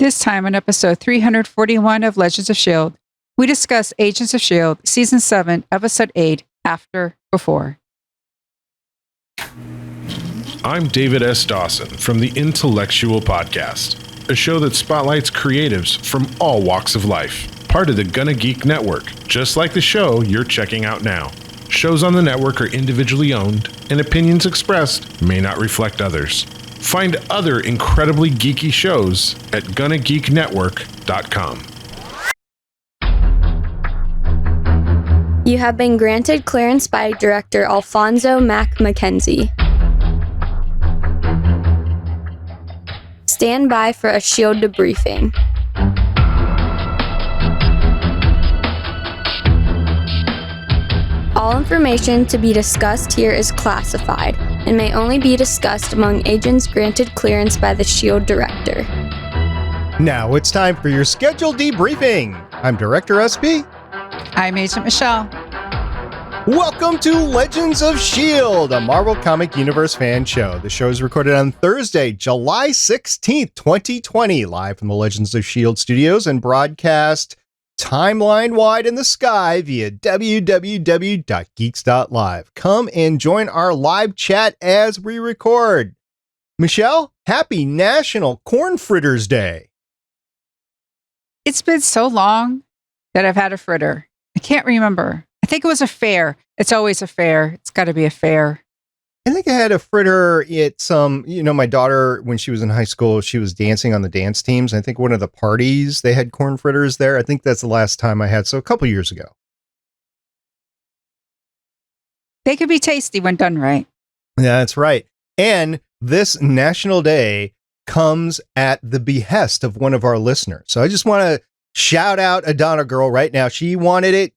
This time on episode 341 of Legends of S.H.I.E.L.D., we discuss Agents of S.H.I.E.L.D. Season 7, Episode 8, After, Before. I'm David S. Dawson from the Intellectual Podcast, a show that spotlights creatives from all walks of life, part of the GonnaGeek network, just like the show you're checking out now. Shows on the network are individually owned, and opinions expressed may not reflect others. Find other incredibly geeky shows at GonnaGeekNetwork.com. You have been granted clearance by Director Alfonso Mack Mackenzie. Stand by for a S.H.I.E.L.D. debriefing. All information to be discussed here is classified and may only be discussed among agents granted clearance by the S.H.I.E.L.D. Director. Now it's time for your scheduled debriefing. I'm Director SB. I'm Agent Michelle. Welcome to Legends of S.H.I.E.L.D., a Marvel Comic Universe fan show. The show is recorded on Thursday, July 16th, 2020, live from the Legends of S.H.I.E.L.D. studios and broadcast timeline-wide in the sky via www.geeks.live. Come and join our live chat as we record. Michelle, happy National Corn Fritters Day. It's been so long that I've had a fritter. I can't remember. I think it was a fair. It's always a fair. It's got to be a fair. I think I had a fritter at some, my daughter, when she was in high school, she was dancing on the dance teams. I think one of the parties, they had corn fritters there. I think that's the last time I had. So a couple years ago. They could be tasty when done right. Yeah, that's right. And this National Day comes at the behest of one of our listeners. So I just want to shout out Adana Girl right now. She wanted it.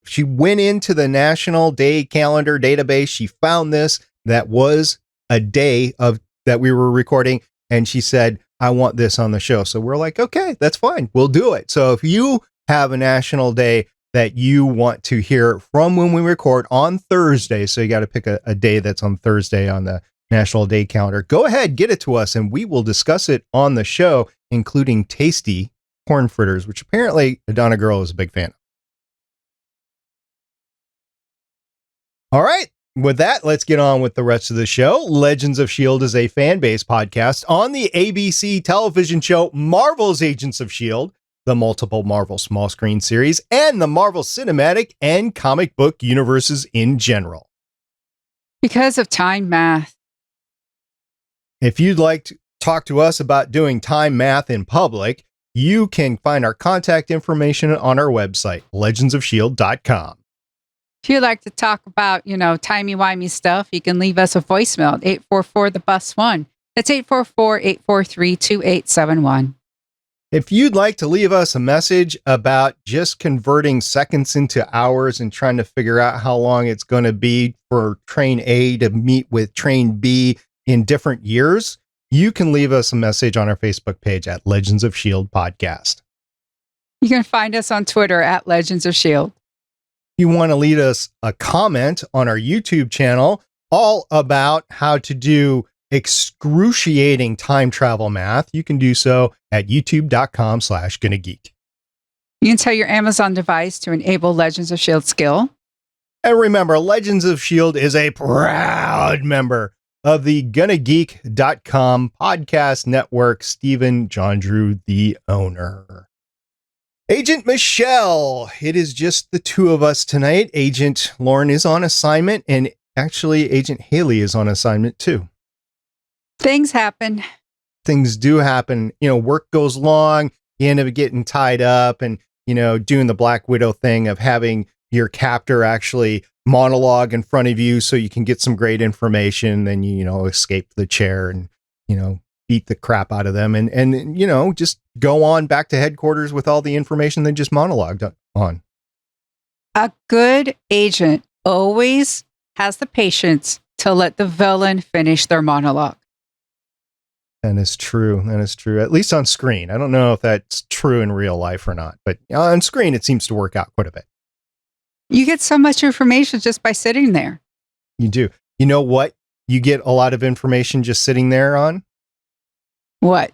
She went into the National Day calendar database. She found this. That was a day of that we were recording. And she said, I want this on the show. So we're like, okay, that's fine. We'll do it. So if you have a National Day that you want to hear from when we record on Thursday, so you got to pick a day that's on Thursday on the National Day calendar, go ahead, get it to us, and we will discuss it on the show, including tasty corn fritters, which apparently Adana Girl is a big fan of. All right. With that, let's get on with the rest of the show. Legends of S.H.I.E.L.D. is a fan-based podcast on the ABC television show Marvel's Agents of S.H.I.E.L.D., the multiple Marvel small screen series, and the Marvel cinematic and comic book universes in general. Because of time math. If you'd like to talk to us about doing time math in public, you can find our contact information on our website, legendsofshield.com. If you'd like to talk about, timey-wimey stuff, you can leave us a voicemail at 844-THE-BUS-1. That's 844-843-2871. If you'd like to leave us a message about just converting seconds into hours and trying to figure out how long it's going to be for train A to meet with train B in different years, you can leave us a message on our Facebook page at Legends of S.H.I.E.L.D. Podcast. You can find us on Twitter at Legends of S.H.I.E.L.D. You want to leave us a comment on our YouTube channel all about how to do excruciating time travel math, you can do so at youtube.com/GonnaGeek. You can tell your Amazon device to enable Legends of S.H.I.E.L.D. skill. And remember, Legends of S.H.I.E.L.D. is a proud member of the GonnaGeek.com podcast network. Stephen John Drew, the owner. Agent Michelle, it is just the two of us tonight. Agent Lauren is on assignment, and actually Agent Haley is on assignment too. Things happen. Things do happen. Work goes long. You end up getting tied up and, doing the Black Widow thing of having your captor actually monologue in front of you so you can get some great information. Then you, escape the chair and, beat the crap out of them and just go on back to headquarters with all the information they just monologued on. A good agent always has the patience to let the villain finish their monologue. That is true. That is true. At least on screen. I don't know if that's true in real life or not, but on screen, it seems to work out quite a bit. You get so much information just by sitting there. You do. You know what? You get a lot of information just sitting there on? What?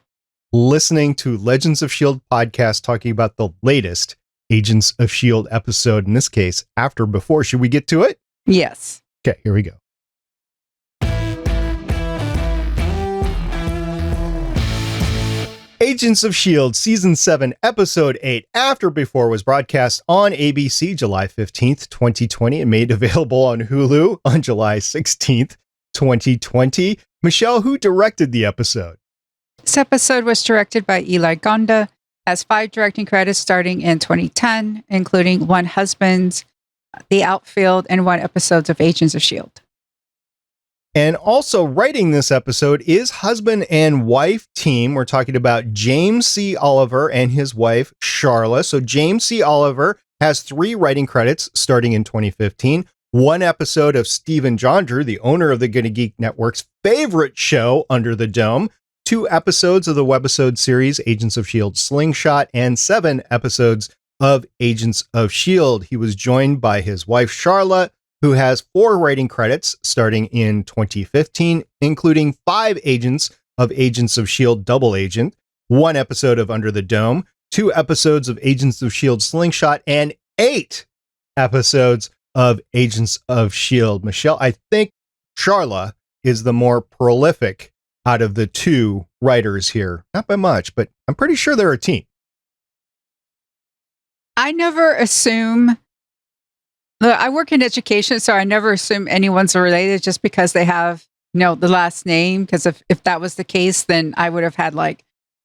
listening to Legends of S.H.I.E.L.D. podcast talking about the latest Agents of S.H.I.E.L.D. episode, in this case, After Before. Should we get to it? Yes. Okay, here we go. Agents of S.H.I.E.L.D. Season 7, Episode 8, After Before was broadcast on ABC July 15th, 2020, and made available on Hulu on July 16th, 2020. Michelle, who directed the episode? This episode was directed by Eli Gonda, has 5 directing credits starting in 2010, including 1 Husbands, The Outfield, and 1 episodes of Agents of S.H.I.E.L.D. And also writing this episode is husband and wife team. We're talking about James C. Oliver and his wife, Sharla. So James C. Oliver has 3 writing credits starting in 2015. 1 episode of Stephen Jondrew, the owner of the GonnaGeek Network's favorite show, Under the Dome. 2 episodes of the webisode series, Agents of S.H.I.E.L.D. Slingshot, and 7 episodes of Agents of S.H.I.E.L.D. He was joined by his wife, Sharla, who has 4 writing credits starting in 2015, including 5 agents of Agents of S.H.I.E.L.D. Double Agent, 1 episode of Under the Dome, 2 episodes of Agents of S.H.I.E.L.D. Slingshot, and 8 episodes of Agents of S.H.I.E.L.D. Michelle, I think Sharla is the more prolific out of the 2 writers here. Not by much, but I'm pretty sure they're a team. I never assume. Look, I work in education, so I never assume anyone's related just because they have, the last name. Because if that was the case, then I would have had like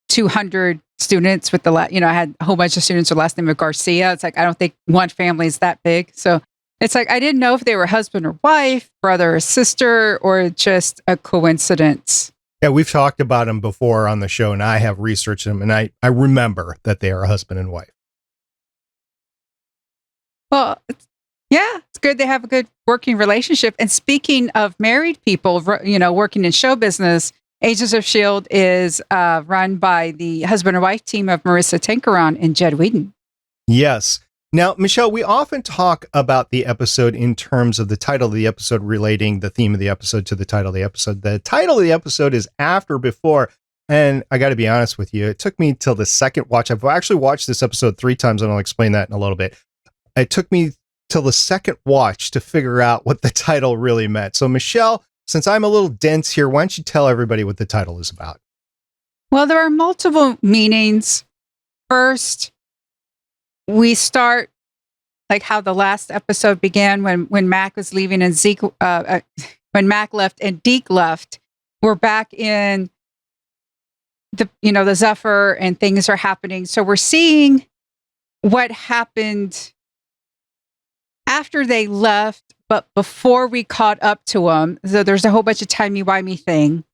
200 students with I had a whole bunch of students with the last name of Garcia. It's like, I don't think one family is that big. So it's like, I didn't know if they were husband or wife, brother or sister, or just a coincidence. Yeah, we've talked about them before on the show, and I have researched them, and I remember that they are a husband and wife. Well, it's good they have a good working relationship. And speaking of married people, working in show business, Agents of S.H.I.E.L.D. is run by the husband and wife team of Maurissa, Tancharoen, and Jed Whedon. Yes. Now, Michelle, we often talk about the episode in terms of the title of the episode relating the theme of the episode to the title of the episode. The title of the episode is After Before. And I got to be honest with you, it took me till the second watch. I've actually watched this episode 3 times, and I'll explain that in a little bit. It took me till the second watch to figure out what the title really meant. So, Michelle, since I'm a little dense here, why don't you tell everybody what the title is about? Well, there are multiple meanings. First, we start like how the last episode began when Mac was leaving and Zeke, when Mac left and Deke left. We're back in the Zephyr and things are happening. So we're seeing what happened after they left, but before we caught up to them. So there's a whole bunch of timey-wimey thing.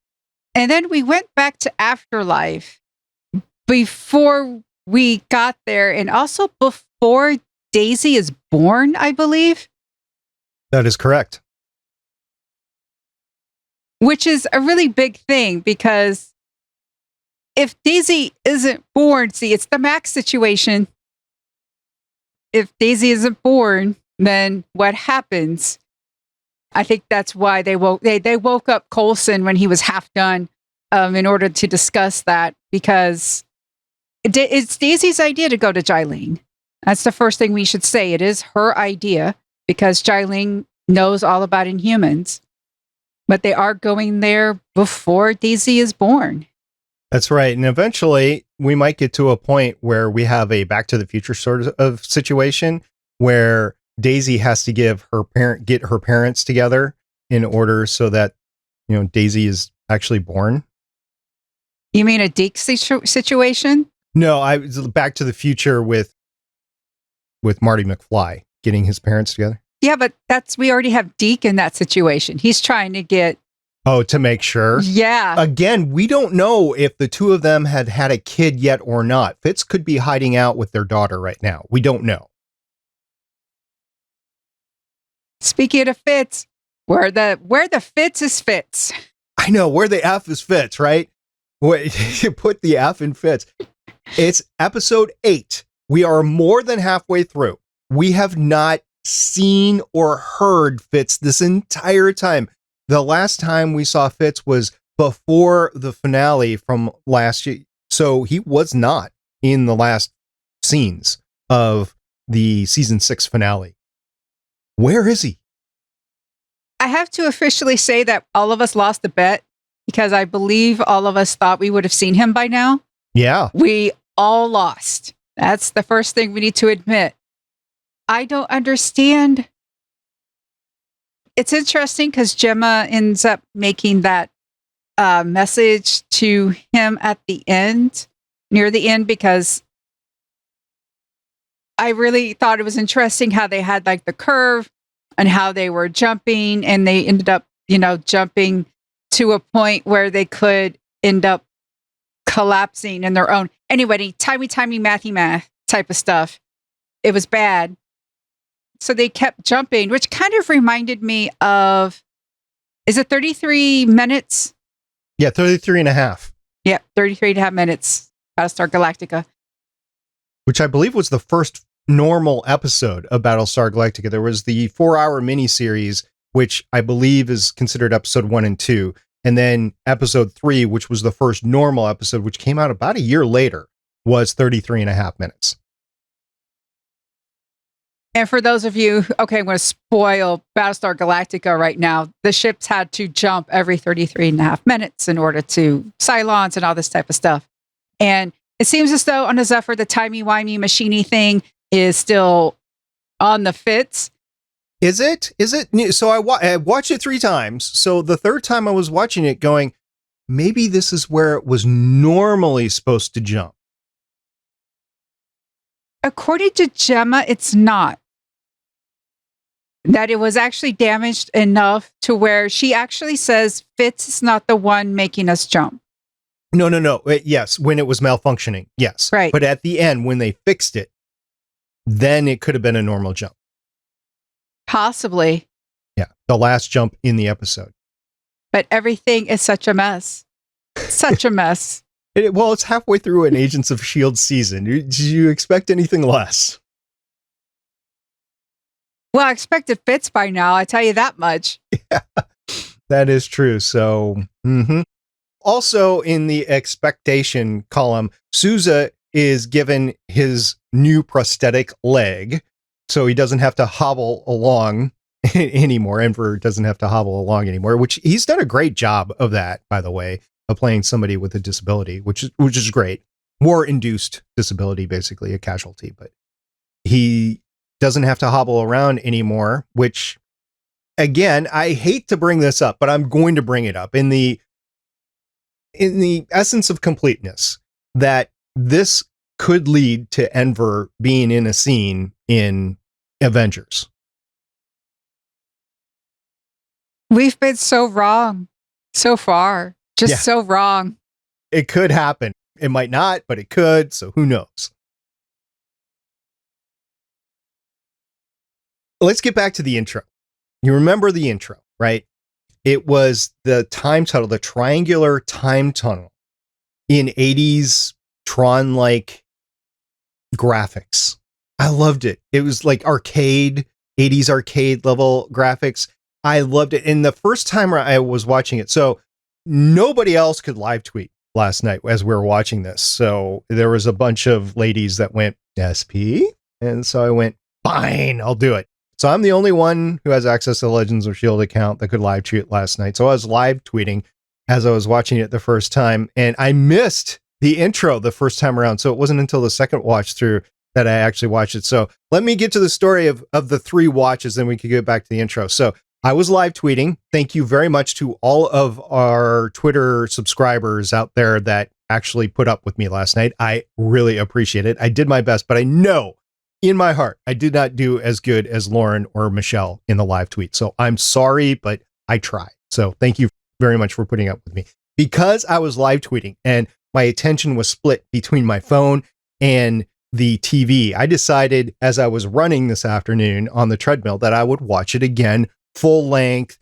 And then we went back to Afterlife before we got there, and also before Daisy is born, I believe. That is correct. Which is a really big thing, because if Daisy isn't born, see, it's the Max situation. If Daisy isn't born, then what happens? I think that's why they woke up Coulson when he was half done, in order to discuss that, because it's Daisy's idea to go to Jiling. That's the first thing we should say. It is her idea, because Jiling knows all about Inhumans, but they are going there before Daisy is born. That's right. And eventually we might get to a point where we have a Back to the Future sort of situation where Daisy has to get her parents together in order so that, Daisy is actually born. You mean a Deke situation? No, I was Back to the Future with Marty McFly getting his parents together. Yeah, but we already have Deke in that situation. He's trying to get. Oh, to make sure. Yeah. Again, we don't know if the two of them had a kid yet or not. Fitz could be hiding out with their daughter right now. We don't know. Speaking of Fitz, where the Fitz is Fitz. I know, where the F is Fitz, right? You put the F in Fitz. It's episode 8. We are more than halfway through. We have not seen or heard Fitz this entire time. The last time we saw Fitz was before the finale from last So he was not in the last scenes of the season 6 finale. Where is he? I have to officially say that all of us lost a bet because I believe all of us thought we would have seen him by now. Yeah. We all lost. That's the first thing we need to admit. I don't understand. It's interesting because Gemma ends up making that message to him at the end, near the end, because I really thought it was interesting how they had like the curve and how they were jumping, and they ended up, jumping to a point where they could end up collapsing in their own. Anyway, timey, math type of stuff. It was bad. So they kept jumping, which kind of reminded me of, is it 33 minutes? Yeah, 33 and a half. Yeah, 33 and a half minutes. Battlestar Galactica. Which I believe was the first normal episode of Battlestar Galactica. There was the 4-hour miniseries, which I believe is considered episode 1 and 2. And then episode 3, which was the first normal episode, which came out about a year later, was 33 and a half minutes. And for those of you, okay, I'm going to spoil Battlestar Galactica right now. The ships had to jump every 33 and a half minutes in order to Cylons and all this type of stuff. And it seems as though on the Zephyr, the timey-wimey, machiney thing is still on the fits. Is it? So I watched it 3 times. So the third time I was watching it going, maybe this is where it was normally supposed to jump. According to Gemma, it's not. That it was actually damaged enough to where she actually says Fitz is not the one making us jump. No. Yes, when it was malfunctioning. Yes. Right. But at the end, when they fixed it, then it could have been a normal jump. Possibly. Yeah. The last jump in the episode. But everything is such a mess. Such a mess. Well, it's halfway through an Agents of S.H.I.E.L.D. season. Did you expect anything less? Well, I expected Fitz by now. I tell you that much. Yeah, that is true. So, Also in the expectation column, Sousa is given his new prosthetic leg, so he doesn't have to hobble along anymore. Enver doesn't have to hobble along anymore, which he's done a great job of that, by the way, of playing somebody with a disability, which is great. War-induced disability, basically a casualty, but he doesn't have to hobble around anymore, which, again, I hate to bring this up, but I'm going to bring it up in the essence of completeness, that this could lead to Enver being in a scene in Avengers. We've been so wrong so far. Just so wrong. It could happen. It might not, but it could. So who knows? Let's get back to the intro. You remember the intro, right? It was the time tunnel, the triangular time tunnel in 80s Tron-like graphics. I loved it. It was like 80s arcade level graphics. I loved it. And the first time I was watching it, so nobody else could live tweet last night as we were watching this. So there was a bunch of ladies that went, SP? And so I went, fine, I'll do it. So I'm the only one who has access to the Legends of S.H.I.E.L.D. account that could live tweet last night. So I was live tweeting as I was watching it the first time, and I missed the intro the first time around. So it wasn't until the second watch through that I actually watched it. So let me get to the story of the 3 watches, then we can get back to the intro. So I was live tweeting. Thank you very much to all of our Twitter subscribers out there that actually put up with me last night. I really appreciate it. I did my best, but I know in my heart, I did not do as good as Lauren or Michelle in the live tweet. So I'm sorry, but I tried. So thank you very much for putting up with me. Because I was live tweeting and my attention was split between my phone and the TV, I decided as I was running this afternoon on the treadmill that I would watch it again, full length,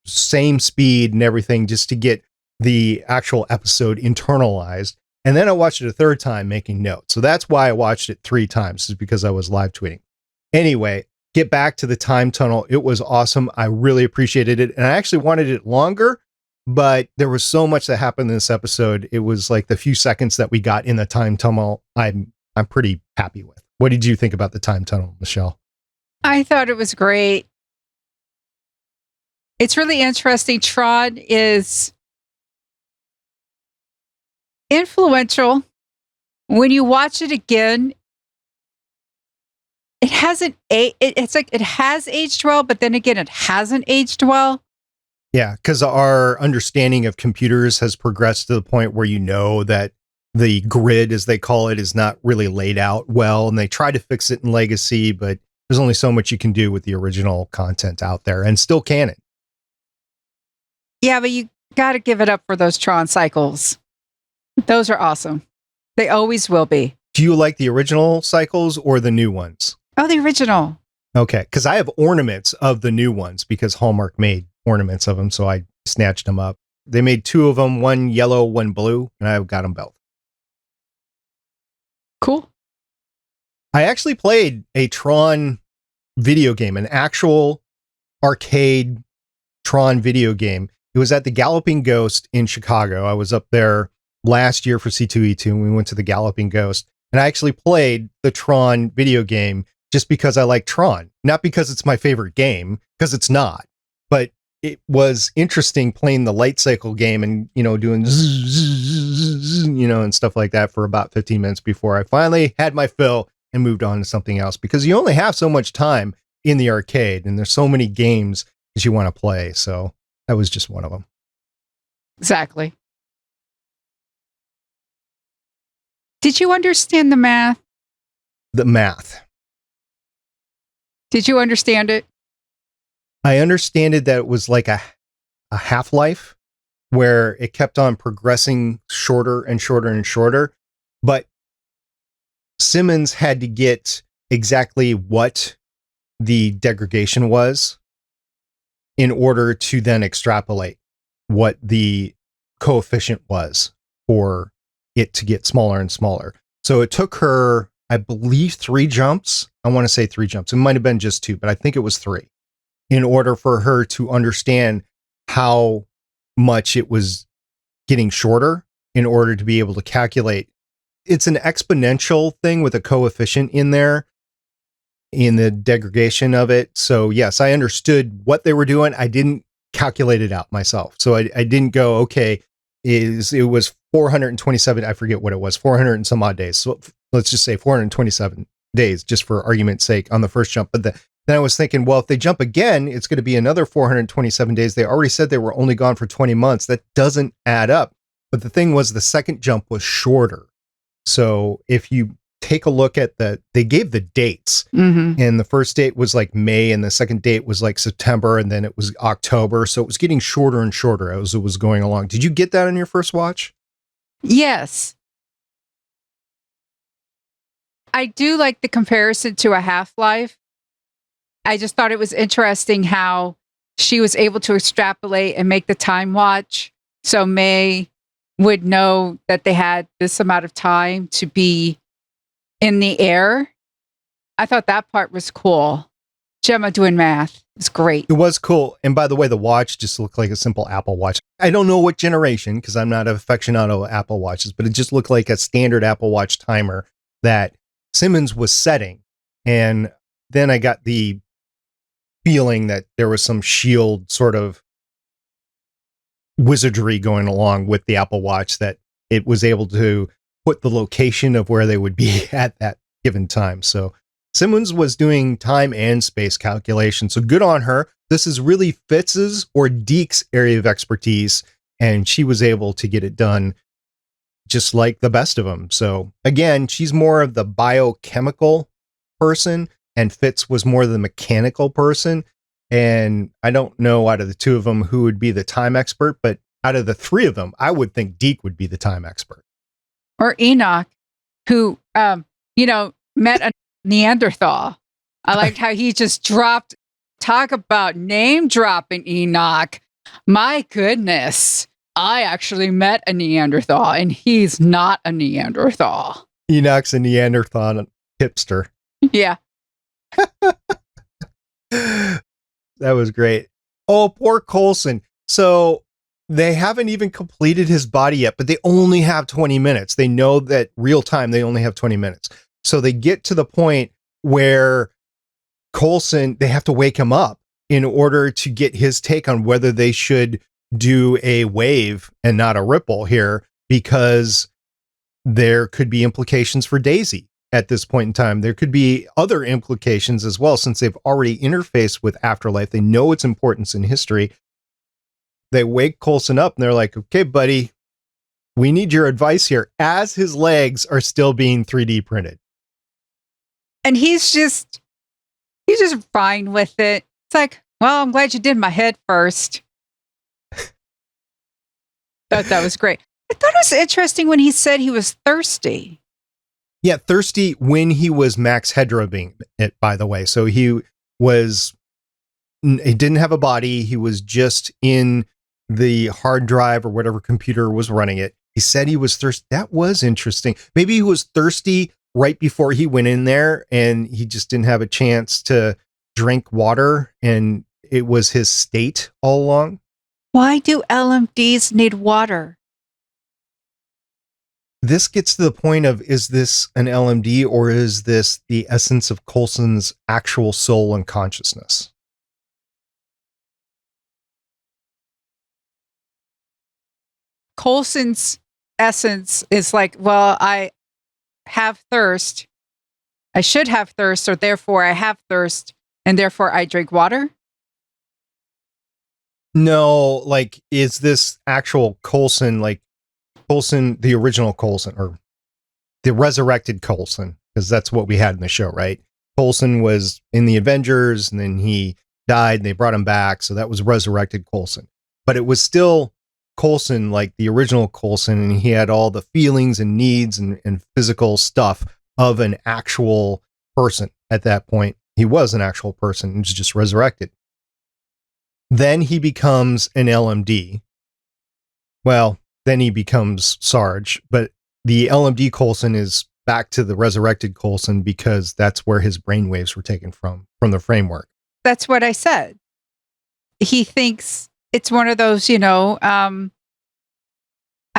same speed and everything, just to get the actual episode internalized. And then I watched it a third time making notes. So that's why I watched it 3 times, is because I was live tweeting. Anyway, get back to the time tunnel. It was awesome. I really appreciated it. And I actually wanted it longer but there was so much that happened in this episode. It was like the few seconds that we got in the time tunnel, I'm pretty happy with. What did you think about the time tunnel, Michelle? I thought it was great. It's really interesting. Tron is influential. When you watch it again, it hasn't. It's like it has aged well, but then again, it hasn't aged well. Yeah, because our understanding of computers has progressed to the point where you know that the grid, as they call it, is not really laid out well, and they try to fix it in Legacy, but there's only so much you can do with the original content out there, and still canon. Yeah, but you got to give it up for those Tron cycles. Those are awesome. They always will be. Do you like the original cycles or the new ones? Oh, the original. Okay, because I have ornaments of the new ones because Hallmark made ornaments of them, so I snatched them up. They made two of them, one yellow, one blue, and I've got them both. Cool. I actually played a Tron video game, an actual arcade Tron video game. It was at the Galloping Ghost in Chicago. I was up there last year for C2E2, and we went to the Galloping Ghost, and I actually played the Tron video game just because I like Tron. Not because it's my favorite game, because it's not, but it was interesting playing the light cycle game and, doing, and stuff like that for about 15 minutes before I finally had my fill and moved on to something else, because you only have so much time in the arcade and there's so many games that you want to play. So that was just one of them. Exactly. Did you understand the math? The math. Did you understand it? I understand it that it was like a half-life where it kept on progressing shorter and shorter and shorter, but Simmons had to get exactly what the degradation was in order to then extrapolate what the coefficient was for it to get smaller and smaller. So it took her, I believe, 3 jumps. I want to say 3 jumps. It might have been just 2, but I think it was 3. In order for her to understand how much it was getting shorter in order to be able to calculate. It's an exponential thing with a coefficient in there in the degradation of it. So yes, I understood what they were doing. I didn't calculate it out myself. So I didn't go, okay, it was 427, I forget what it was, 400 and some odd days. So let's just say 427 days, just for argument's sake, on the first jump. But then I was thinking, well, if they jump again, it's going to be another 427 days. They already said they were only gone for 20 months. That doesn't add up. But the thing was, the second jump was shorter. So if you take a look at they gave the dates, and the first date was like May, and the second date was like September, and then it was October. So it was getting shorter and shorter as it was going along. Did you get that on your first watch? Yes. I do like the comparison to a Half-Life. I just thought it was interesting how she was able to extrapolate and make the time watch. So May would know that they had this amount of time to be in the air. I thought that part was cool. Gemma doing math is great. It was cool. And by the way, the watch just looked like a simple Apple Watch. I don't know what generation, because I'm not an aficionado of Apple Watches, but it just looked like a standard Apple Watch timer that Simmons was setting. And then I got the feeling that there was some S.H.I.E.L.D. sort of wizardry going along with the Apple Watch, that it was able to put the location of where they would be at that given time. So Simmons was doing time and space calculation. So good on her. This is really Fitz's or Deke's area of expertise, and she was able to get it done just like the best of them. So again, she's more of the biochemical person, and Fitz was more the mechanical person. And I don't know out of the two of them who would be the time expert, but out of the three of them, I would think Deke would be the time expert. Or Enoch, who, met a Neanderthal. I liked how he just dropped, talk about name dropping Enoch. My goodness. I actually met a Neanderthal, and he's not a Neanderthal. Enoch's a Neanderthal hipster. Yeah. That was great. Oh, poor Coulson. So they haven't even completed his body yet, but they only have 20 minutes. They know that real time, they only have 20 minutes. So they get to the point where Coulson, they have to wake him up in order to get his take on whether they should do a wave and not a ripple here, because there could be implications for Daisy at this point in time. There could be other implications as well, since they've already interfaced with Afterlife. They know its importance in history. They wake Coulson up and they're like, okay, buddy, we need your advice here, as his legs are still being 3D printed. And he's just fine with it. It's like, well, I'm glad you did my head first. Thought that was great. I thought it was interesting when he said he was thirsty. Yeah, thirsty when he was Max Hedra being it, by the way. So he didn't have a body. He was just in the hard drive or whatever computer was running it. He said he was thirsty. That was interesting. Maybe he was thirsty right before he went in there and he just didn't have a chance to drink water, and it was his state all along. Why do LMDs need water? This gets to the point of, is this an LMD or is this the essence of Coulson's actual soul and consciousness? Coulson's essence is like, well, I have thirst. I should have thirst, or therefore I have thirst, and therefore I drink water. No, like, is this actual Coulson, like Coulson, the original Coulson, or the resurrected Coulson? Because that's what we had in the show, right? Coulson was in the Avengers, and then he died, and they brought him back, so that was resurrected Coulson. But it was still Coulson, like the original Coulson, and he had all the feelings and needs and physical stuff of an actual person at that point. He was an actual person, and was just resurrected. Then he becomes an LMD. Well, then he becomes Sarge, but the LMD Coulson is back to the resurrected Coulson because that's where his brainwaves were taken from the framework. That's what I said. He thinks it's one of those, I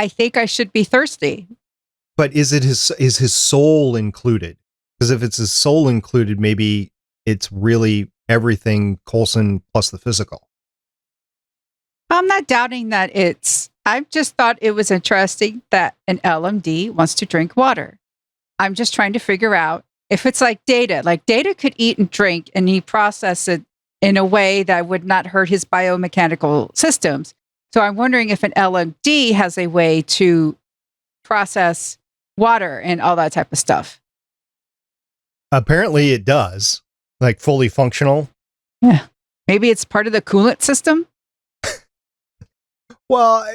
think I should be thirsty. But is his soul included? Because if it's his soul included, maybe it's really everything Coulson plus the physical. I'm not doubting that I just thought it was interesting that an LMD wants to drink water. I'm just trying to figure out if it's like Data. Like Data could eat and drink and he process it in a way that would not hurt his biomechanical systems. So I'm wondering if an LMD has a way to process water and all that type of stuff. Apparently it does, like fully functional. Yeah. Maybe it's part of the coolant system. Well,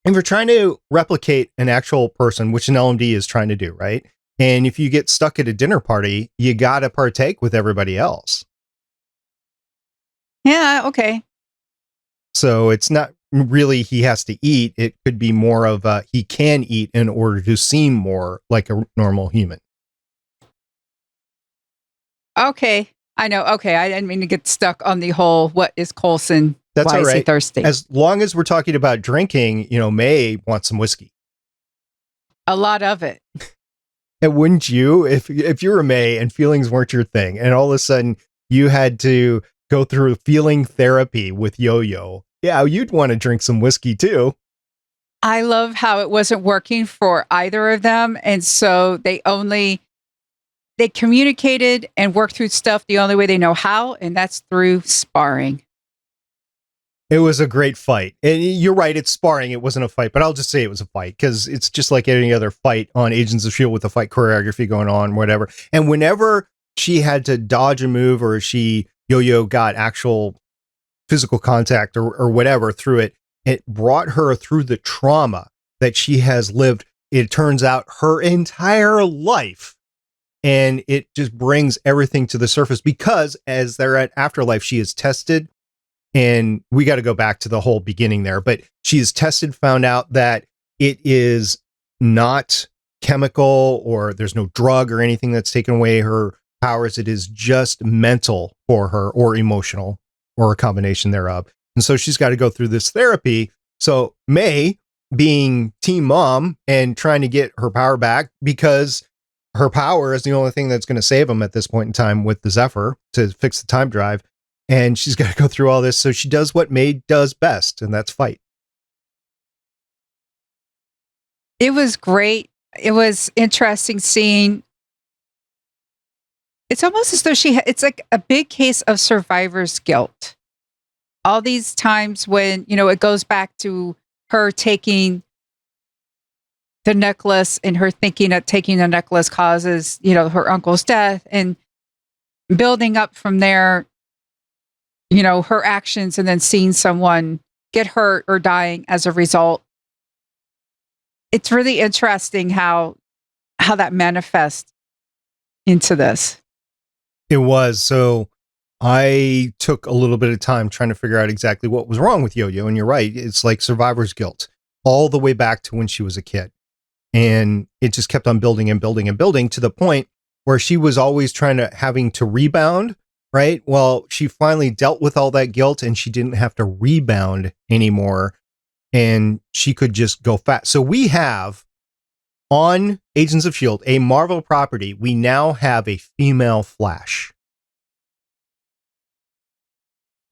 if you're trying to replicate an actual person, which an LMD is trying to do, right? And if you get stuck at a dinner party, you got to partake with everybody else. Yeah, okay. So it's not really he has to eat. It could be more of he can eat in order to seem more like a normal human. Okay. I know. Okay. I didn't mean to get stuck on the whole, what is Coulson? That's Why all is he right. thirsty? As long as we're talking about drinking, May wants some whiskey. A lot of it. And wouldn't you, if you were May and feelings weren't your thing, and all of a sudden you had to go through feeling therapy with Yo-Yo, yeah, you'd want to drink some whiskey too. I love how it wasn't working for either of them. And so they communicated and worked through stuff the only way they know how, and that's through sparring. It was a great fight. And you're right, it's sparring. It wasn't a fight, but I'll just say it was a fight because it's just like any other fight on Agents of S.H.I.E.L.D. with the fight choreography going on, whatever. And whenever she had to dodge a move or Yo-Yo got actual physical contact or whatever through it, it brought her through the trauma that she has lived, it turns out, her entire life. And it just brings everything to the surface because as they're at Afterlife, she is tested. And we got to go back to the whole beginning there, but she is tested, found out that it is not chemical or there's no drug or anything that's taken away her powers. It is just mental for her or emotional or a combination thereof. And so she's got to go through this therapy So May, being team mom and trying to get her power back, because her power is the only thing that's going to save them at this point in time with the Zephyr to fix the time drive. And she's got to go through all this. So she does what May does best, and that's fight. It was great. It was interesting seeing. It's almost as though it's like a big case of survivor's guilt. All these times when, it goes back to her taking the necklace and her thinking that taking the necklace causes, her uncle's death, and building up from there, her actions, and then seeing someone get hurt or dying as a result. It's really interesting how that manifests into this. It was. So I took a little bit of time trying to figure out exactly what was wrong with Yo-Yo. And you're right. It's like survivor's guilt all the way back to when she was a kid. And it just kept on building and building and building to the point where she was always having to rebound, right? Well, she finally dealt with all that guilt and she didn't have to rebound anymore. And she could just go fast. So we have on Agents of S.H.I.E.L.D., a Marvel property, we now have a female Flash.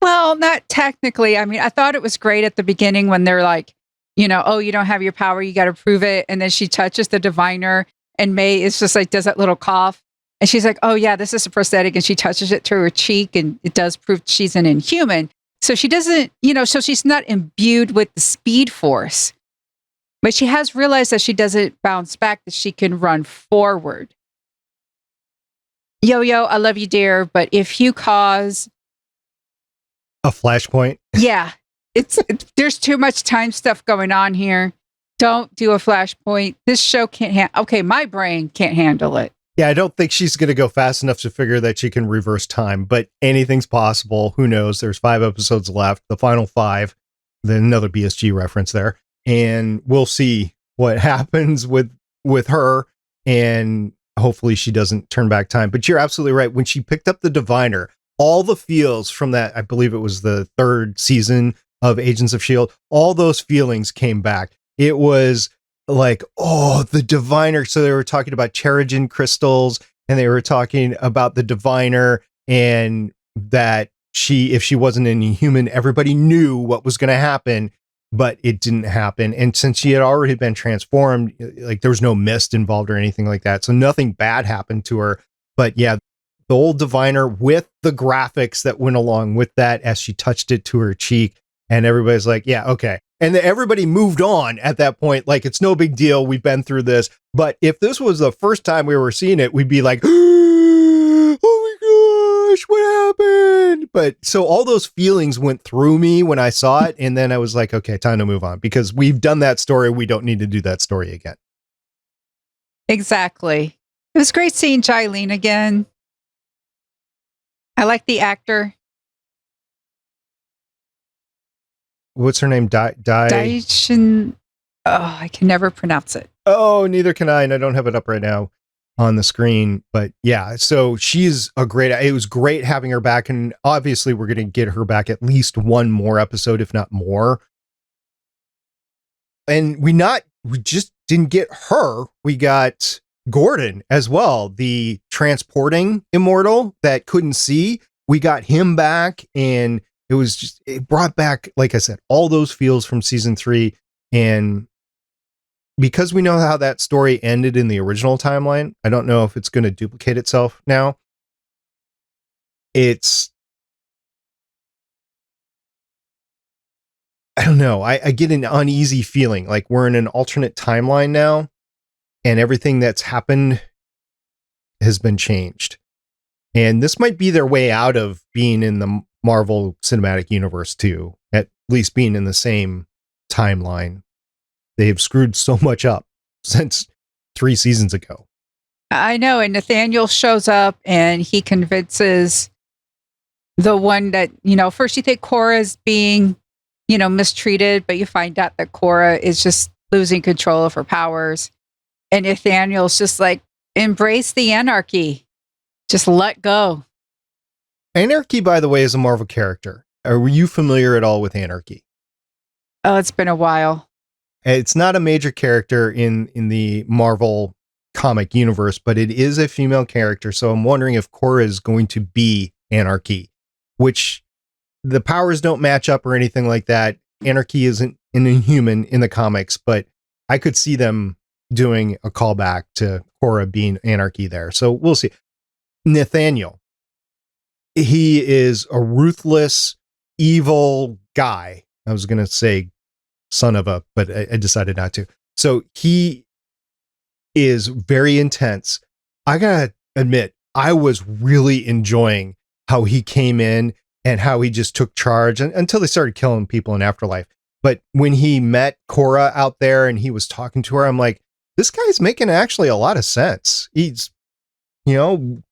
Well, not technically. I mean, I thought it was great at the beginning when they're like, oh, you don't have your power, you got to prove it. And then she touches the diviner, and May is just like, does that little cough. And she's like, oh yeah, this is a prosthetic. And she touches it to her cheek, and it does prove she's an Inhuman. So she doesn't, so she's not imbued with the speed force, but she has realized that she doesn't bounce back, that she can run forward. Yo-Yo, I love you, dear, but if you cause a flashpoint, yeah, there's too much time stuff going on here. Don't do a flashpoint. This show can't okay, my brain can't handle it. Yeah, I don't think she's going to go fast enough to figure that she can reverse time, but anything's possible. Who knows? There's 5 episodes left, the final 5, then another BSG reference there. And we'll see what happens with her, and hopefully she doesn't turn back time. But you're absolutely right. When she picked up the diviner, all the feels from that, I believe it was the 3rd season of Agents of S.H.I.E.L.D., all those feelings came back. It was like, oh, the diviner. So they were talking about Terrigen crystals, and they were talking about the diviner, and that if she wasn't an Inhuman, everybody knew what was going to happen, but it didn't happen. And since she had already been transformed, like there was no mist involved or anything like that. So nothing bad happened to her. But yeah, the old diviner with the graphics that went along with that as she touched it to her cheek, and everybody's like, yeah, okay. And everybody moved on at that point. Like, it's no big deal. We've been through this. But if this was the first time we were seeing it, we'd be like, oh my gosh, what happened? But so all those feelings went through me when I saw it. And then I was like, okay, time to move on, because we've done that story. We don't need to do that story again. Exactly. It was great seeing Jilene again. I like the actor. What's her name? Daishin. Oh, I can never pronounce it. Oh, neither can I. And I don't have it up right now on the screen. But yeah, so she's it was great having her back. And obviously we're going to get her back at least one more episode, if not more. And we just didn't get her. We got Gordon as well, the transporting immortal that couldn't see. We got him back, and it brought back, like I said, all those feels from season 3. And because we know how that story ended in the original timeline, I don't know if it's going to duplicate itself now. I don't know. I get an uneasy feeling like we're in an alternate timeline now, and everything that's happened has been changed. And this might be their way out of being in the Marvel Cinematic Universe too, at least being in the same timeline. They have screwed so much up since 3 seasons ago. I know. And Nathaniel shows up, and he convinces the one that, first you think Cora's being, mistreated, but you find out that Cora is just losing control of her powers. And Nathaniel's just like, embrace the anarchy. Just let go. Anarchy, by the way, is a Marvel character. Are you familiar at all with Anarchy? Oh, it's been a while. It's not a major character in the Marvel comic universe, but it is a female character. So I'm wondering if Korra is going to be Anarchy, which the powers don't match up or anything like that. Anarchy isn't an inhuman in the comics, but I could see them doing a callback to Korra being Anarchy there. So we'll see. Nathaniel. He is a ruthless, evil guy. I was going to say son of a, but I decided not to. So he is very intense. I gotta admit, I was really enjoying how he came in and how he just took charge until they started killing people in Afterlife. But when he met Korra out there and he was talking to her, I'm like, this guy's making actually a lot of sense. He's,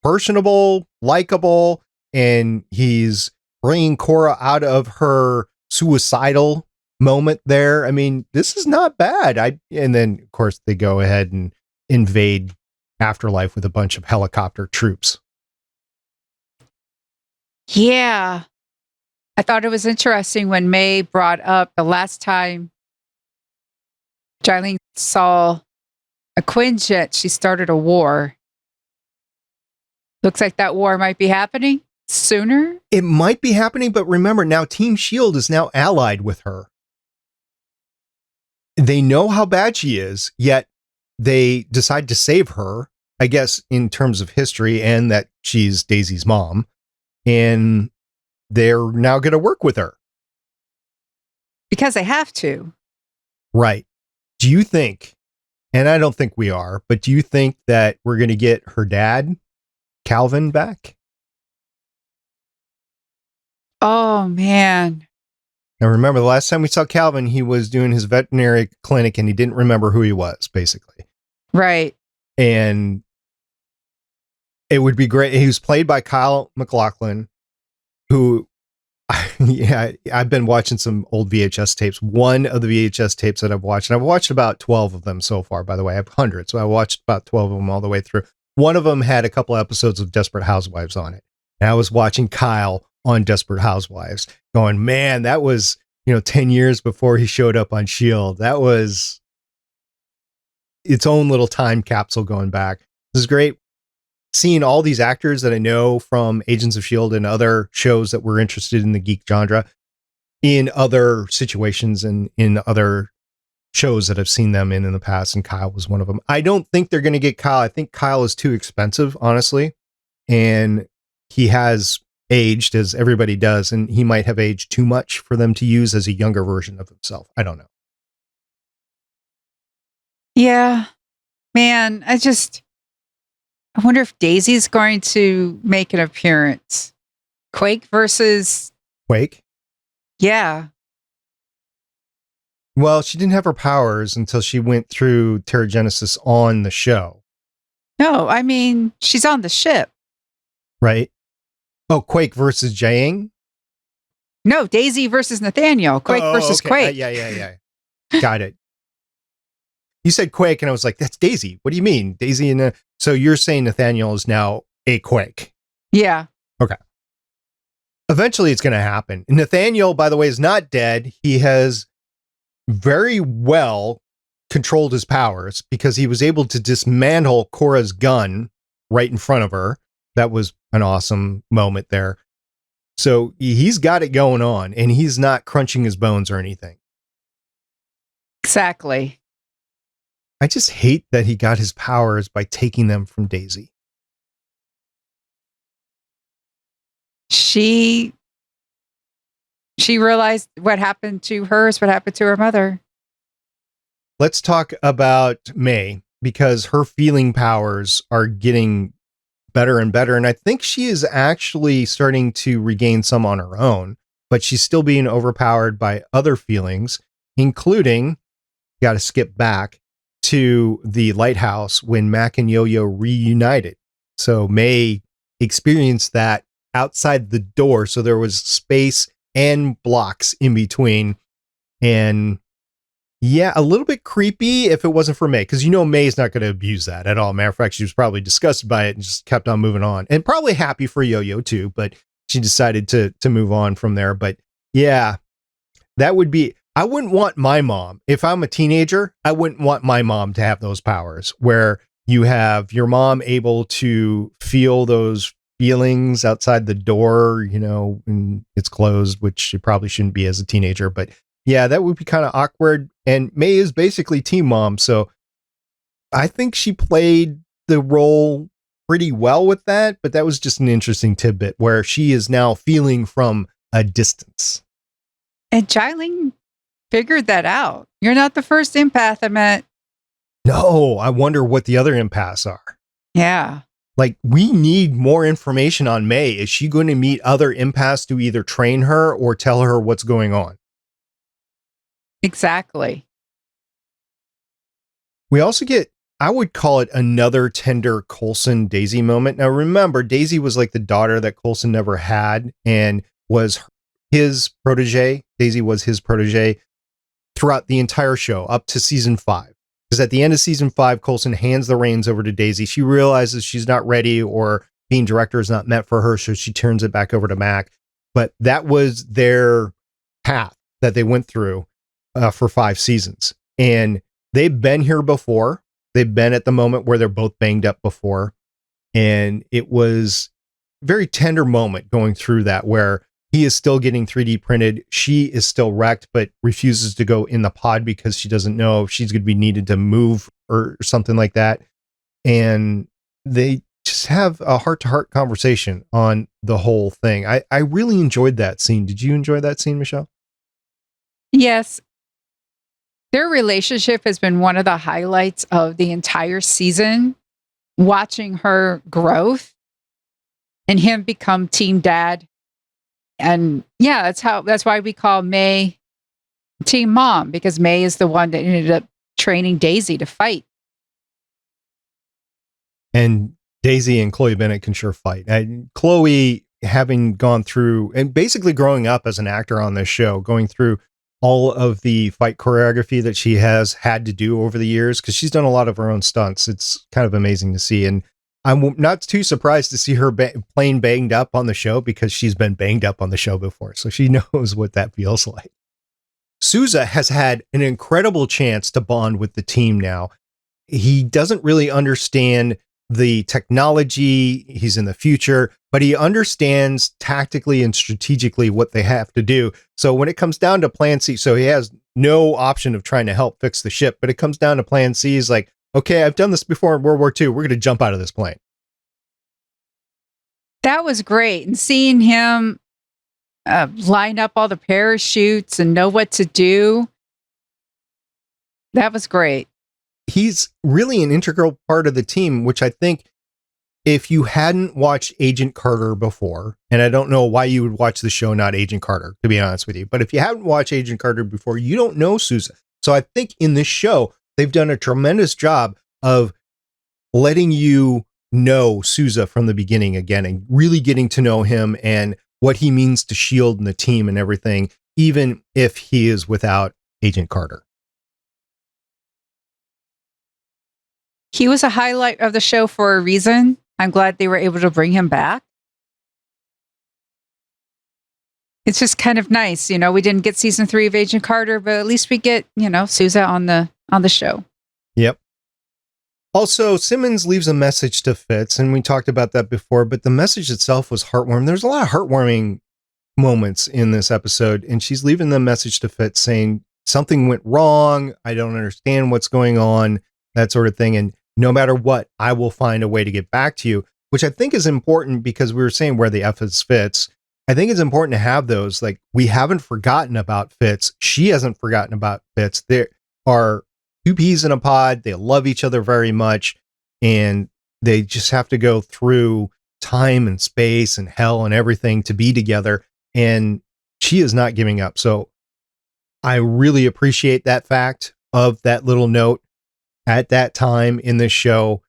personable, likable, and he's bringing Korra out of her suicidal moment there. I mean, this is not bad. And then of course they go ahead and invade Afterlife with a bunch of helicopter troops. Yeah. I thought it was interesting when May brought up the last time Jilene saw a Quinjet, she started a war. Looks like that war might be happening sooner. It might be happening, but remember now Team S.H.I.E.L.D. is now allied with her. They know how bad she is, yet they decide to save her, I guess, in terms of history and that she's Daisy's mom. And they're now going to work with her. Because they have to. Right. Do you think, and I don't think we are, but do you think that we're going to get her dad, Calvin, back? Oh, man. Now, remember, the last time we saw Calvin, he was doing his veterinary clinic and he didn't remember who he was, basically. Right. And it would be great. He was played by Kyle MacLachlan, who, I've been watching some old VHS tapes. One of the VHS tapes that I've watched, and I've watched about 12 of them so far, by the way. I have hundreds, so I watched about 12 of them all the way through. One of them had a couple episodes of Desperate Housewives on it. And I was watching Kyle on Desperate Housewives going, man, that was, 10 years before he showed up on S.H.I.E.L.D. That was its own little time capsule going back. This is great. Seeing all these actors that I know from Agents of S.H.I.E.L.D. and other shows that were interested in the geek genre in other situations and in other shows that I've seen them in the past. And Kyle was one of them. I don't think they're going to get Kyle. I think Kyle is too expensive, honestly. And he has aged, as everybody does, and he might have aged too much for them to use as a younger version of himself. I don't know. Yeah. Man, I wonder if Daisy's going to make an appearance. Quake versus... Quake? Yeah. Well, she didn't have her powers until she went through Terrigenesis on the show. No, I mean, she's on the ship. Right? Oh, Quake versus Jiang? No, Daisy versus Nathaniel. Quake versus okay. Quake. Yeah. Got it. You said Quake, and I was like, that's Daisy. What do you mean? Daisy and... So you're saying Nathaniel is now a Quake? Yeah. Okay. Eventually it's going to happen. Nathaniel, by the way, is not dead. He has very well controlled his powers because he was able to dismantle Korra's gun right in front of her. That was an awesome moment there. So he's got it going on, and he's not crunching his bones or anything. Exactly. I just hate that he got his powers by taking them from Daisy. She realized what happened to her is what happened to her mother. Let's talk about May, because her feeling powers are getting better and better. And I think she is actually starting to regain some on her own, but she's still being overpowered by other feelings, including, got to skip back to the lighthouse when Mac and Yo-Yo reunited. So May experienced that outside the door. So there was space and blocks in between. And yeah, a little bit creepy if it wasn't for May, because May's not going to abuse that at all. Matter of fact, she was probably disgusted by it and just kept on moving on, and probably happy for Yo-Yo too, but she decided to move on from there. But yeah, that would be, I wouldn't want my mom, if I'm a teenager, I wouldn't want my mom to have those powers where you have your mom able to feel those feelings outside the door, and it's closed, which it probably shouldn't be as a teenager. But yeah, that would be kind of awkward. And May is basically Teen Mom. So I think she played the role pretty well with that. But that was just an interesting tidbit where she is now feeling from a distance. And Jiling figured that out. You're not the first empath I met. No, I wonder what the other empaths are. Yeah. Like, we need more information on May. Is she going to meet other empaths to either train her or tell her what's going on? Exactly. We also get, I would call it another tender Coulson Daisy moment. Now, remember, Daisy was like the daughter that Coulson never had and was his protege. Daisy was his protege throughout the entire show up to season 5. Because at the end of season 5, Coulson hands the reins over to Daisy. She realizes she's not ready or being director is not meant for her, so she turns it back over to Mac. But that was their path that they went through for 5 seasons. And they've been here before. They've been at the moment where they're both banged up before. And it was a very tender moment going through that where he is still getting 3D printed. She is still wrecked, but refuses to go in the pod because she doesn't know if she's going to be needed to move or something like that. And they just have a heart-to-heart conversation on the whole thing. I really enjoyed that scene. Did you enjoy that scene, Michelle? Yes. Their relationship has been one of the highlights of the entire season. Watching her growth and him become team dad. And yeah, that's why we call May Team Mom, because May is the one that ended up training Daisy to fight. And Daisy and Chloe Bennett can sure fight. And Chloe, having gone through and basically growing up as an actor on this show, going through all of the fight choreography that she has had to do over the years, because she's done a lot of her own stunts. It's kind of amazing to see. And I'm not too surprised to see her playing banged up on the show because she's been banged up on the show before. So she knows what that feels like. Sousa has had an incredible chance to bond with the team now. He doesn't really understand the technology. He's in the future, but he understands tactically and strategically what they have to do. So when it comes down to plan C, so he has no option of trying to help fix the ship, but it comes down to plan C. He's like, okay, I've done this before in World War II. We're going to jump out of this plane. That was great. And seeing him line up all the parachutes and know what to do, that was great. He's really an integral part of the team, which I think if you hadn't watched Agent Carter before, and I don't know why you would watch the show, not Agent Carter, to be honest with you, but if you haven't watched Agent Carter before, you don't know Sousa. So I think in this show, they've done a tremendous job of letting you know Sousa from the beginning again and really getting to know him and what he means to S.H.I.E.L.D. and the team and everything, even if he is without Agent Carter. He was a highlight of the show for a reason. I'm glad they were able to bring him back. It's just kind of nice. We didn't get season 3 of Agent Carter, but at least we get, Sousa on the show. Yep. Also, Simmons leaves a message to Fitz, and we talked about that before, but the message itself was heartwarming. There's a lot of heartwarming moments in this episode, and she's leaving the message to Fitz saying, something went wrong, I don't understand what's going on, that sort of thing, and no matter what, I will find a way to get back to you, which I think is important because we were saying where the F is Fitz. I think it's important to have those, like, we haven't forgotten about Fitz. She hasn't forgotten about Fitz. There are 2 peas in a pod. They love each other very much, and they just have to go through time and space and hell and everything to be together. And she is not giving up. So I really appreciate that fact of that little note at that time in this show.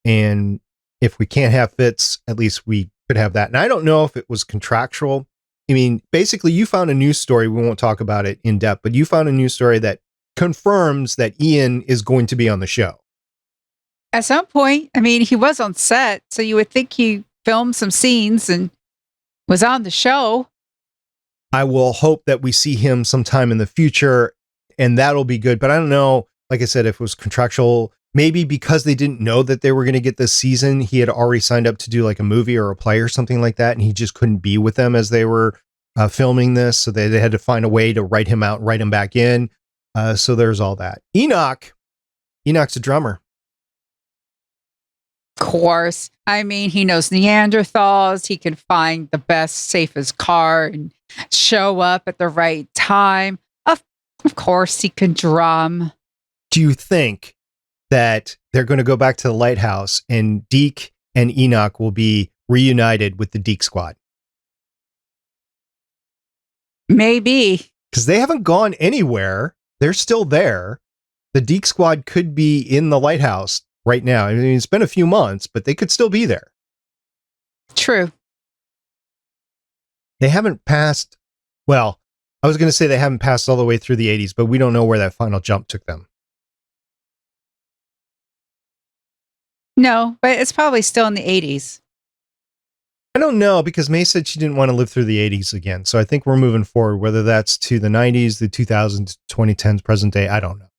And if we can't have Fitz, at least we could have that. And I don't know if it was contractual. I mean, basically, you found a news story. We won't talk about it in depth, but you found a news story that confirms that Ian is going to be on the show. At some point, he was on set, so you would think he filmed some scenes and was on the show. I will hope that we see him sometime in the future. and that'll be good. But I don't know, like I said, if it was contractual, maybe because they didn't know that they were going to get this season, he had already signed up to do like a movie or a play or something like that, and he just couldn't be with them as they were filming this, so they had to find a way to write him out, write him back in. So there's all that. Enoch's a drummer. Of course. I mean, he knows Neanderthals. He can find the best, safest car and show up at the right time. Of course, he can drum. Do you think that they're going to go back to the lighthouse and Deke and Enoch will be reunited with the Deke squad? Maybe. Because they haven't gone anywhere. They're still there. The Deke squad could be in the lighthouse right now. I mean, it's been a few months, but they could still be there. True. They haven't passed. Well, I was going to say they haven't passed all the way through the 80s, but we don't know where that final jump took them. No, but it's probably still in the 80s. I don't know, because May said she didn't want to live through the 80s again. So I think we're moving forward, whether that's to the 90s, the 2000s, 2010s, present day. I don't know.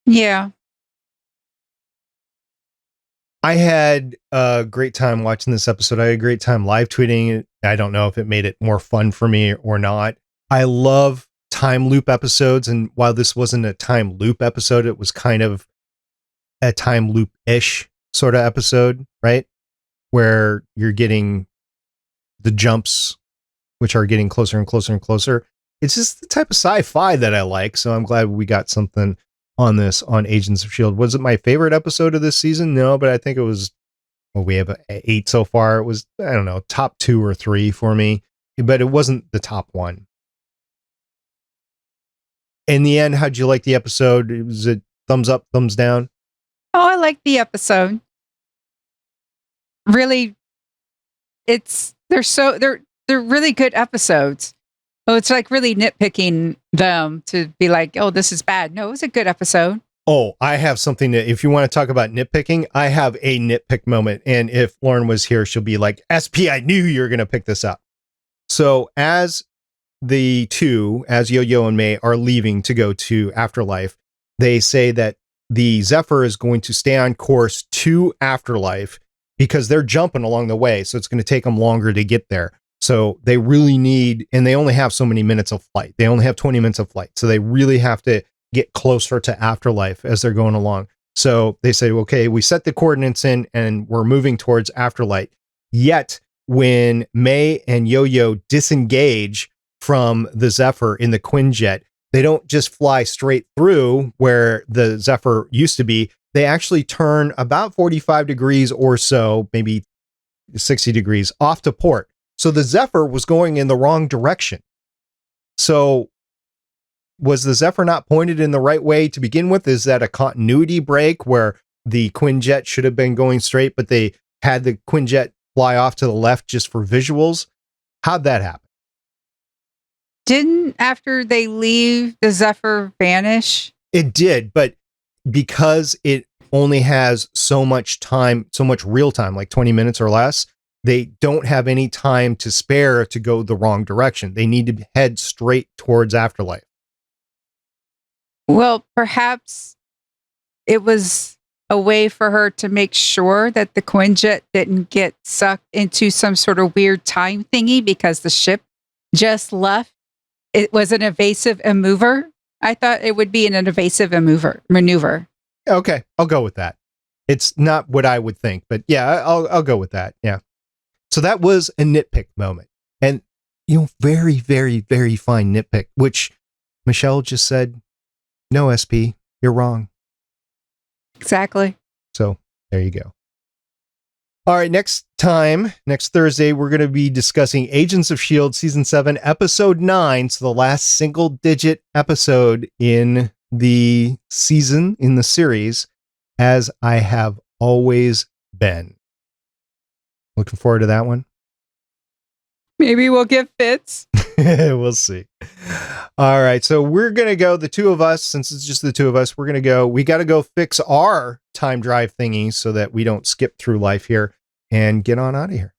Yeah. I had a great time watching this episode. I had a great time live tweeting it. I don't know if it made it more fun for me or not. I love time loop episodes. And while this wasn't a time loop episode, it was kind of a time loop-ish sort of episode, right? Where you're getting the jumps, which are getting closer and closer and closer. It's just the type of sci-fi that I like. So I'm glad we got something on this on Agents of S.H.I.E.L.D. Was it my favorite episode of this season? No, but I think it was, well, we have 8 so far. It was, I don't know, top 2 or 3 for me, but it wasn't the top one. In the end, how'd you like the episode? Was it thumbs up, thumbs down? Oh, I like the episode. Really, they're really good episodes. Oh, it's like really nitpicking them to be like, oh, this is bad. No, it was a good episode. Oh, I have something that, if you want to talk about nitpicking, I have a nitpick moment. And if Lauren was here, she'll be like, SP, I knew you were going to pick this up. So as the two, as Yo-Yo and May are leaving to go to Afterlife, they say that the Zephyr is going to stay on course to Afterlife because they're jumping along the way. So it's going to take them longer to get there. So they really need, and they only have so many minutes of flight. They only have 20 minutes of flight. So they really have to get closer to Afterlife as they're going along. So they say, okay, we set the coordinates in and we're moving towards Afterlife. Yet when May and Yo-Yo disengage from the Zephyr in the Quinjet, they don't just fly straight through where the Zephyr used to be. They actually turn about 45 degrees or so, maybe 60 degrees off to port. So the Zephyr was going in the wrong direction. So was the Zephyr not pointed in the right way to begin with? Is that a continuity break where the Quinjet should have been going straight, but they had the Quinjet fly off to the left just for visuals? How'd that happen? Didn't, after they leave, the Zephyr vanish? It did, but because it only has so much time, so much real time, like 20 minutes or less, they don't have any time to spare to go the wrong direction. They need to head straight towards Afterlife. Well, perhaps it was a way for her to make sure that the Quinjet didn't get sucked into some sort of weird time thingy because the ship just left. It was an evasive maneuver. I thought it would be an evasive maneuver. Okay, I'll go with that. It's not what I would think, but yeah, I'll go with that. Yeah. So that was a nitpick moment. And, very, very, very fine nitpick, which Michelle just said, no, SP, you're wrong. Exactly. So there you go. All right, next Thursday, we're going to be discussing Agents of S.H.I.E.L.D. Season 7, Episode 9. So the last single-digit episode in the season, in the series, As I Have Always Been. Looking forward to that one. Maybe we'll get fits. We'll see. All right. So we're going to go, the two of us, since it's just the two of us, we got to go fix our time drive thingy so that we don't skip through life here and get on out of here.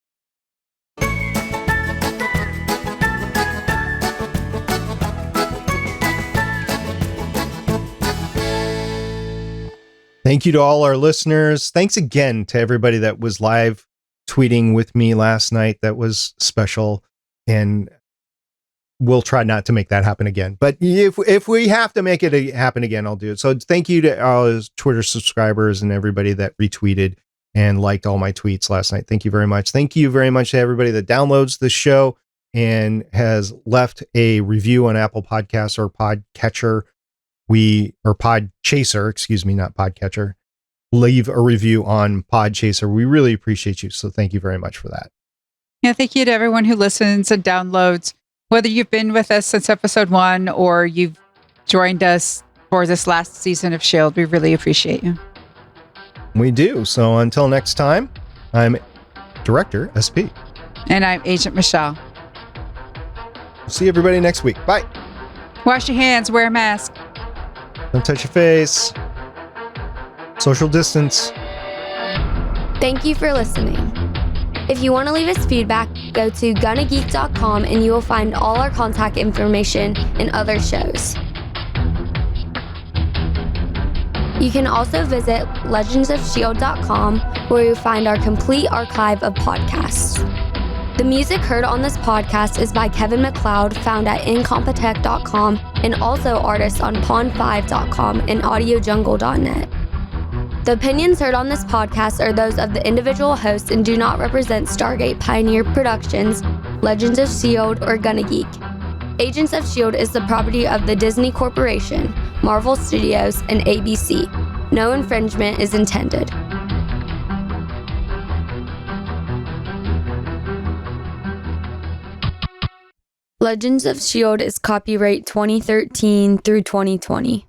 Thank you to all our listeners. Thanks again to everybody that was live tweeting with me last night. That was special. And we'll try not to make that happen again. But if we have to make it happen again, I'll do it. So thank you to all Twitter subscribers and everybody that retweeted and liked all my tweets last night. Thank you very much. Thank you very much to everybody that downloads the show and has left a review on Apple Podcasts or Podcatcher. Or Podchaser, excuse me, not Podcatcher. Leave a review on Podchaser. We really appreciate you. So thank you very much for that. Yeah, thank you to everyone who listens and downloads. Whether you've been with us since episode 1 or you've joined us for this last season of S.H.I.E.L.D., we really appreciate you. We do. So until next time, I'm Director SP. And I'm Agent Michelle. See everybody next week. Bye. Wash your hands, wear a mask. Don't touch your face. Social distance. Thank you for listening. If you want to leave us feedback, go to GonnaGeek.com and you will find all our contact information and other shows. You can also visit legendsofshield.com where you'll find our complete archive of podcasts. The music heard on this podcast is by Kevin MacLeod, found at incompetech.com, and also artists on pond5.com and audiojungle.net. The opinions heard on this podcast are those of the individual hosts and do not represent Stargate Pioneer Productions, Legends of S.H.I.E.L.D, or GonnaGeek. Agents of S.H.I.E.L.D is the property of the Disney Corporation, Marvel Studios, and ABC. No infringement is intended. Legends of S.H.I.E.L.D is copyright 2013 through 2020.